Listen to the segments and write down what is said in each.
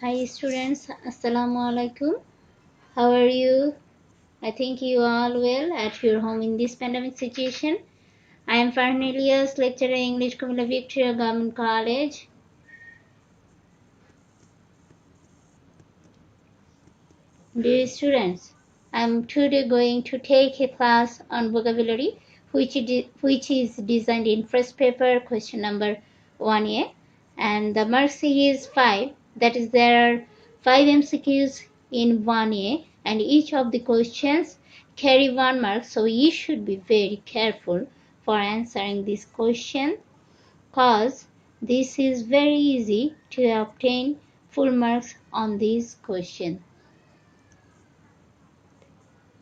Hi students, Assalamu alaikum. How are you? I think you are all well at your home in this pandemic situation. I am Farhan Elias, lecturer in English Kumula Victoria Government College. Dear students, I am today going to take a class on vocabulary which is designed in first paper question number 1A, and the mark is 5. That is, there are 5 MCQs in 1A and each of the questions carry 1 mark, so you should be very careful for answering this question cause this is very easy to obtain full marks on this question.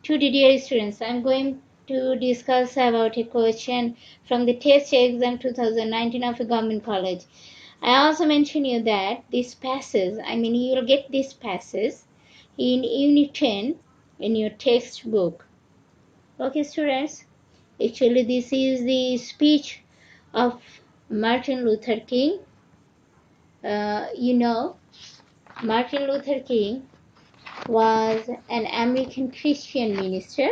Today, dear students, I am going to discuss about a question from the test exam 2019 of a government college. I also mention you that this passes, you will get this passes in Unit 10 in your textbook. Okay, students, actually this is the speech of Martin Luther King. Martin Luther King was an American Christian minister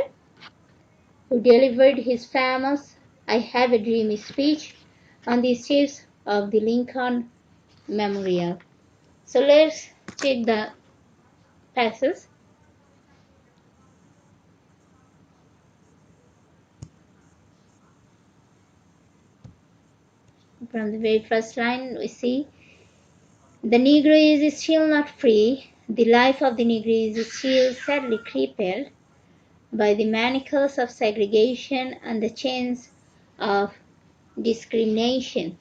who delivered his famous "I Have a Dream" speech on the steps of the Lincoln Memorial. So let's check the passage. From the very first line, we see, "The Negro is still not free. The life of the Negro is still sadly crippled by the manacles of segregation and the chains of discrimination."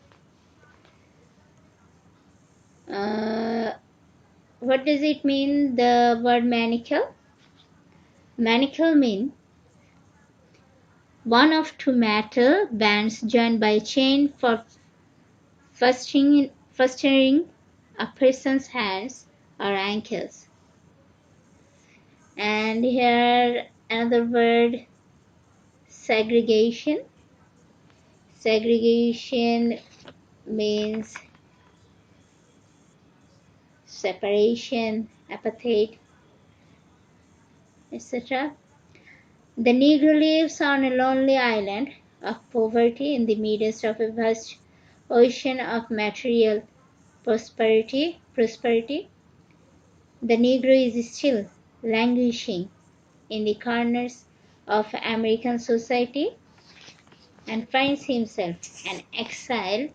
What does it mean, the word manacle? Manacle means one of two metal bands joined by a chain for fastening a person's hands or ankles. And here another word, segregation. Segregation means separation, apartheid, etc. The Negro lives on a lonely island of poverty in the midst of a vast ocean of material prosperity. The Negro is still languishing in the corners of American society and finds himself an exile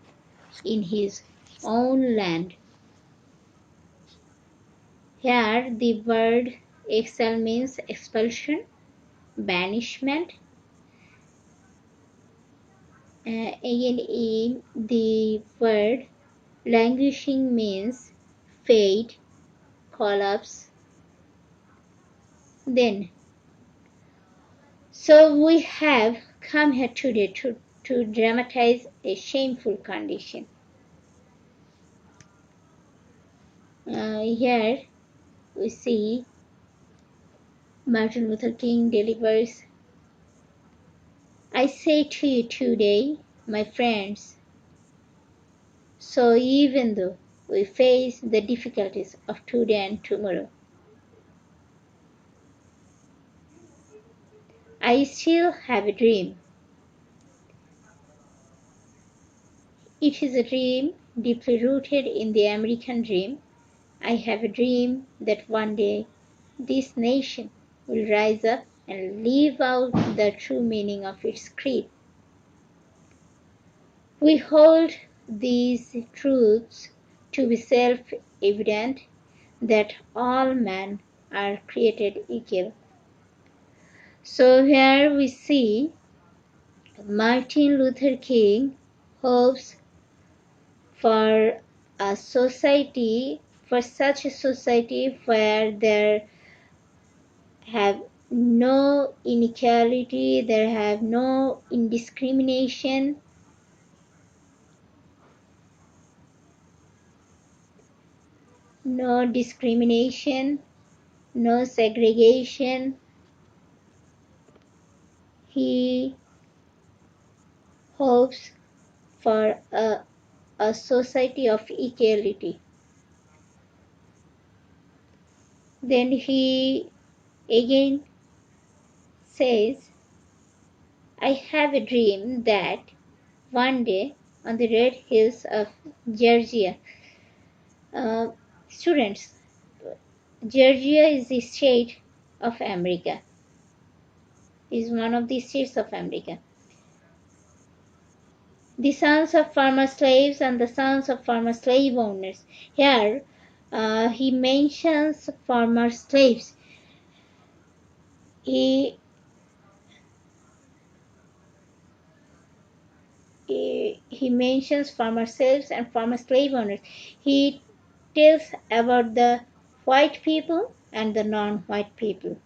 in his own land. Here the word exile means expulsion, banishment. Again, the word languishing means fade, collapse. Then, so we have come here today to dramatize a shameful condition. Here we see Martin Luther King delivers, "I say to you today, my friends, so even though we face the difficulties of today and tomorrow, I still have a dream. It is a dream deeply rooted in the American dream. I have a dream that one day this nation will rise up and live out the true meaning of its creed. We hold these truths to be self-evident, that all men are created equal." So here we see Martin Luther King hopes for a society, for such a society where there have no inequality, there have no indiscrimination, no discrimination, no segregation. He hopes for a society of equality. Then he again says, I have a dream that one day on the red hills of Georgia, uh, students, Georgia is the state of America, is one of the states of America. The sons of former slaves and the sons of former slave owners. Here, he mentions former slaves. He, he mentions former slaves and former slave owners. He tells about the white people and the non-white people.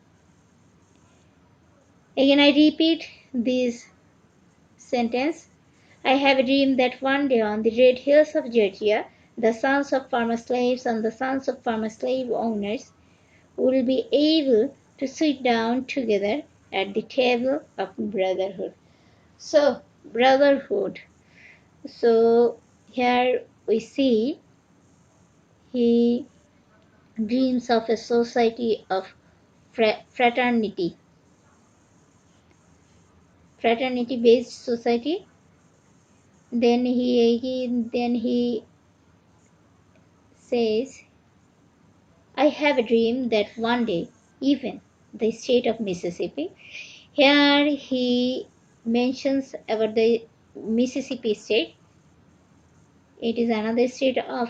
Again, I repeat this sentence. I have a dream that one day on the red hills of Georgia, the sons of former slaves and the sons of former slave owners will be able to sit down together at the table of brotherhood. So, brotherhood. So, here we see he dreams of a society of fraternity, fraternity-based society. Then he says, I have a dream that one day, even the state of Mississippi, here he mentions about the Mississippi state. It is another state of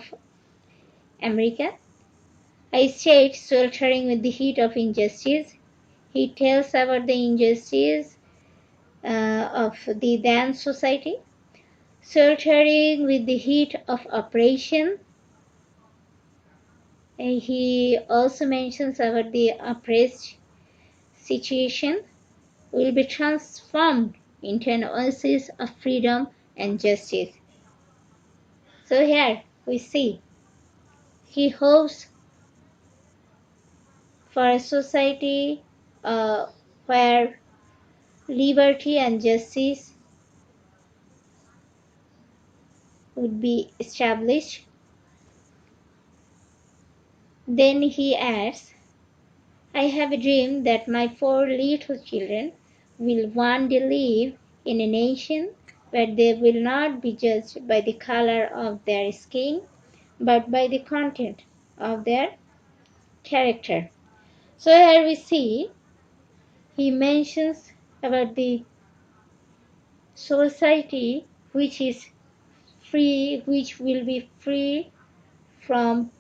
America, a state sweltering with the heat of injustice. He tells about the injustice of the then society, sweltering with the heat of oppression. He also mentions about the oppressed situation will be transformed into an oasis of freedom and justice. So here we see he hopes for a society where liberty and justice would be established. Then he adds, I have a dream that my 4 little children will one day live in a nation where they will not be judged by the color of their skin, but by the content of their character. So here we see he mentions about the society which is free, which will be free from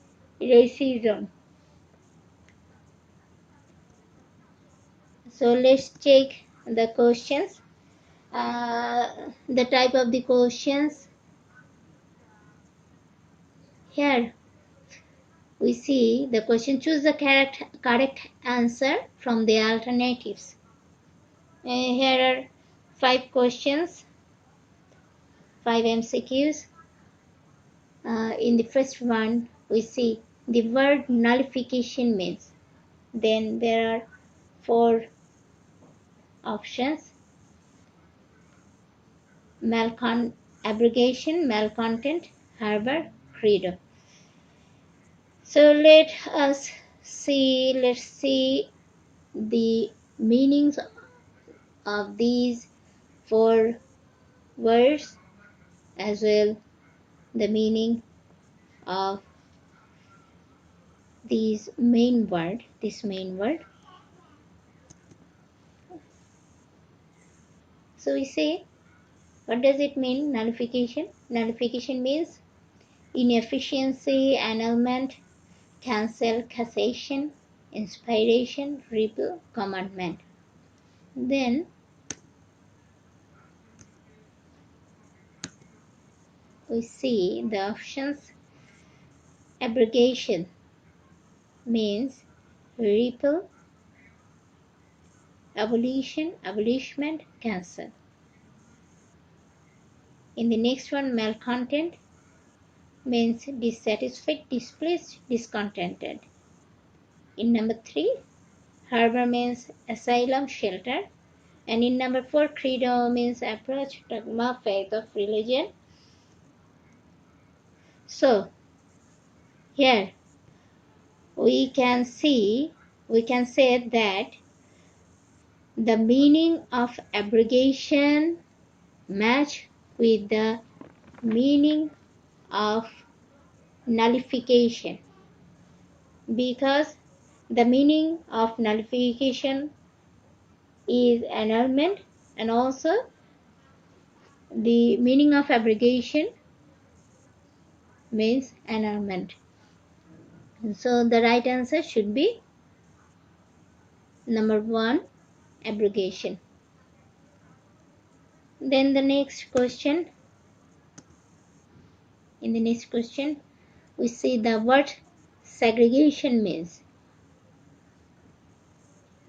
racism. So let's check the questions. The type of the questions. Here we see the question, choose the correct answer from the alternatives. Here are 5 questions, 5 MCQs. In the first one, we see the word nullification means. Then there are 4 options. Abrogation, malcontent, harbor, credo. So let's see the meanings of these 4 words, as well the meaning of this main word. So we say, what does it mean, nullification? Nullification means inefficiency, annulment, cancel, cassation, inspiration, repeal, commandment. Then we see the options. Abrogation means repeal, abolition, abolishment, cancel. In the next one, malcontent means dissatisfied, displeased, discontented. In number 3, harbor means asylum, shelter. And in number 4, credo means approach, dogma, faith of religion. So here we can say that the meaning of abrogation match with the meaning of nullification, because the meaning of nullification is annulment, and also the meaning of abrogation means annulment. So the right answer should be number 1, abrogation. Then the next question, in the next question we see the word segregation means.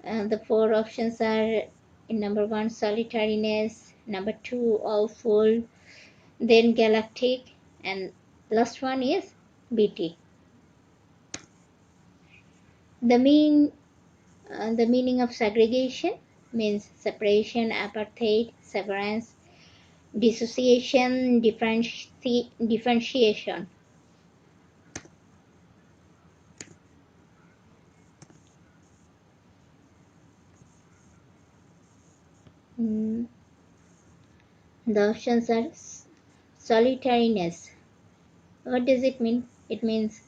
The 4 options are in number 1, solitariness, number 2, awful, then galactic, and last one is BT. The meaning of segregation means separation, apartheid, severance, dissociation, differentiation. The options are solitariness. What does it mean? It means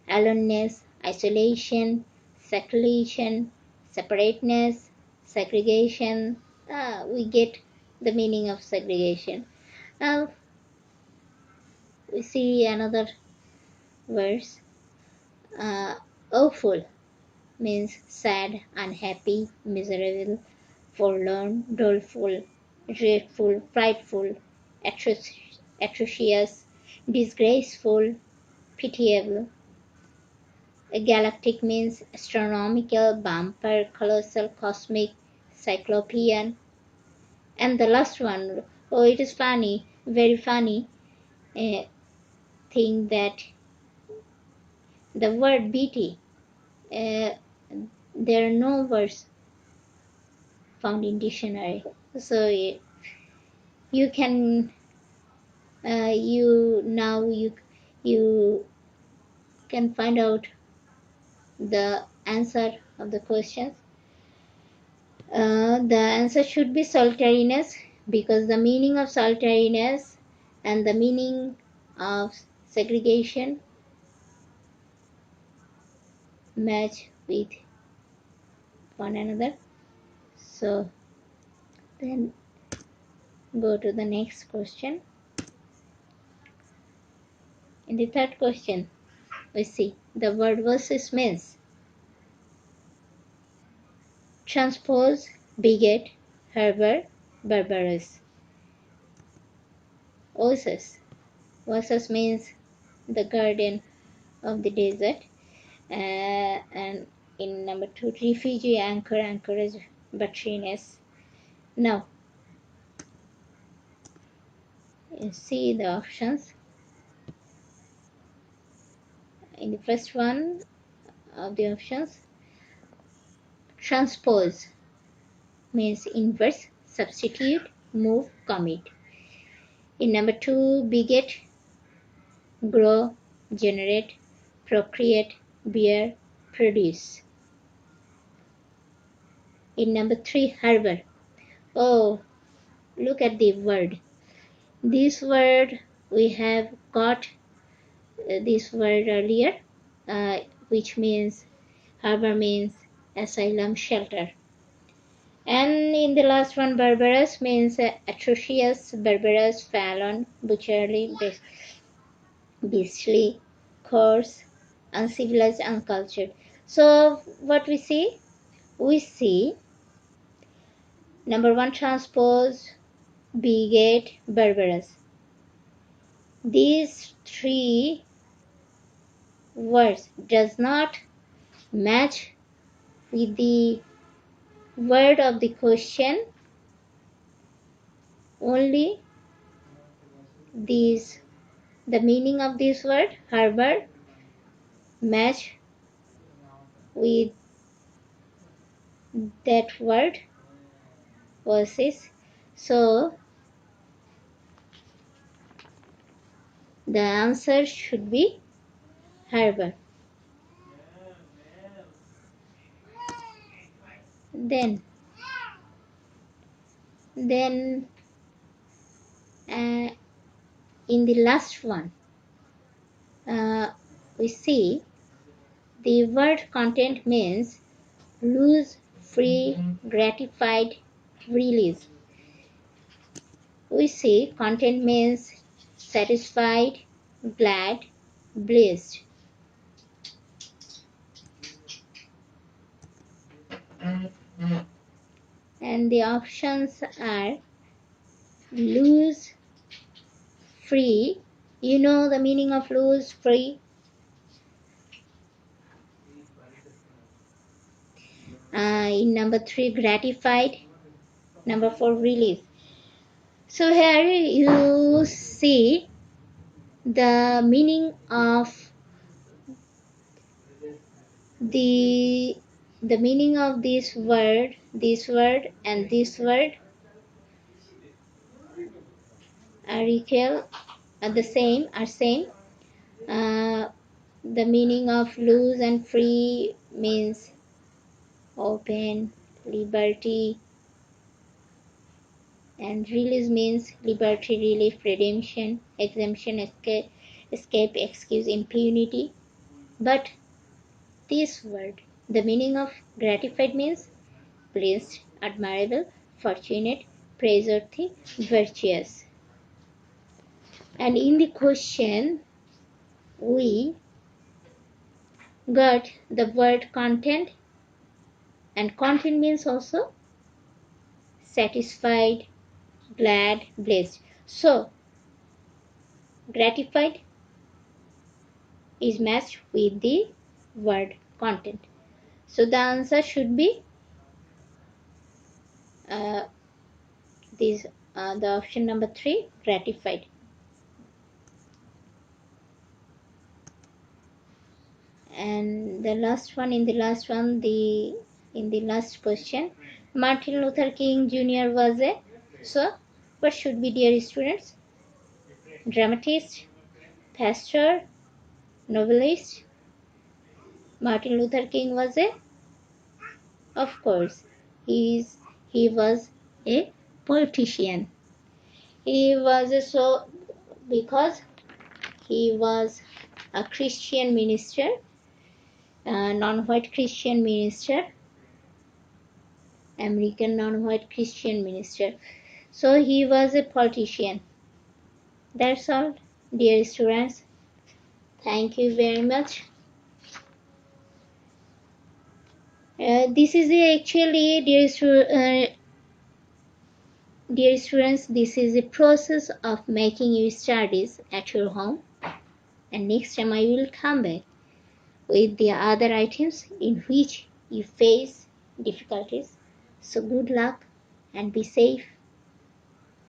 aloneness, isolation, seclusion, separateness, segregation. We get the meaning of segregation. Now we see another verse. Awful means sad, unhappy, miserable, forlorn, doleful, dreadful, frightful, atrocious, disgraceful, pitiable. Galactic means astronomical, bumper, colossal, cosmic, cyclopean. And the last one, oh, it is funny, very funny thing that the word BT, there are no words found in dictionary. So you can you can find out the answer of the questions. The answer should be solitariness, because the meaning of solitariness and the meaning of segregation match with one another. So then go to the next question. In the third question, we see the word versus means transpose, beget, harbor, barbarous. Oasis means the garden of the desert, and in number 2, refugee, anchorage, butteriness. Now you see the options. In the first one of the options, transpose means inverse, substitute, move, commit. In number 2, beget, grow, generate, procreate, bear, produce. In number 3, harbor. Oh, look at the word. This word, we have got this word earlier, which means harbor means asylum, shelter. And in the last one, barbarous means atrocious, barbarous, fallen, butcherly, beastly, coarse, uncivilized, uncultured. So what we see? We see number 1, transpose, beget, barbarous. These 3 words does not match with the word of the question. Only the meaning of this word, harbor, match with that word versus. So the answer should be harbor. Then in the last one, we see the word content means loose, free, gratified, release. We see content means satisfied, glad, blessed. And the options are loose, free. You know the meaning of loose, free? In number 3, gratified. Number 4, release. So here you see the meaning of the meaning of this word, and this word are equal, are the same, the meaning of loose and free means open, liberty, and release means liberty, relief, redemption, exemption, escape, excuse, impunity. But this word, the meaning of gratified means pleased, admirable, fortunate, praiseworthy, virtuous. And in the question, we got the word content, and content means also satisfied, glad, blessed. So, gratified is matched with the word content. So, the answer should be the option number 3, gratified. And the last one, in the last question, Martin Luther King Jr. was a, so what should be, dear students? Dramatist, pastor, novelist. Martin Luther King was a, of course, he was a politician. He was a, so because he was a Christian minister, non-white Christian minister, American non-white Christian minister. So he was a politician. That's all, dear students. Thank you very much. This is actually, dear students, this is a process of making your studies at your home. And next time I will come back with the other items in which you face difficulties. So good luck and be safe.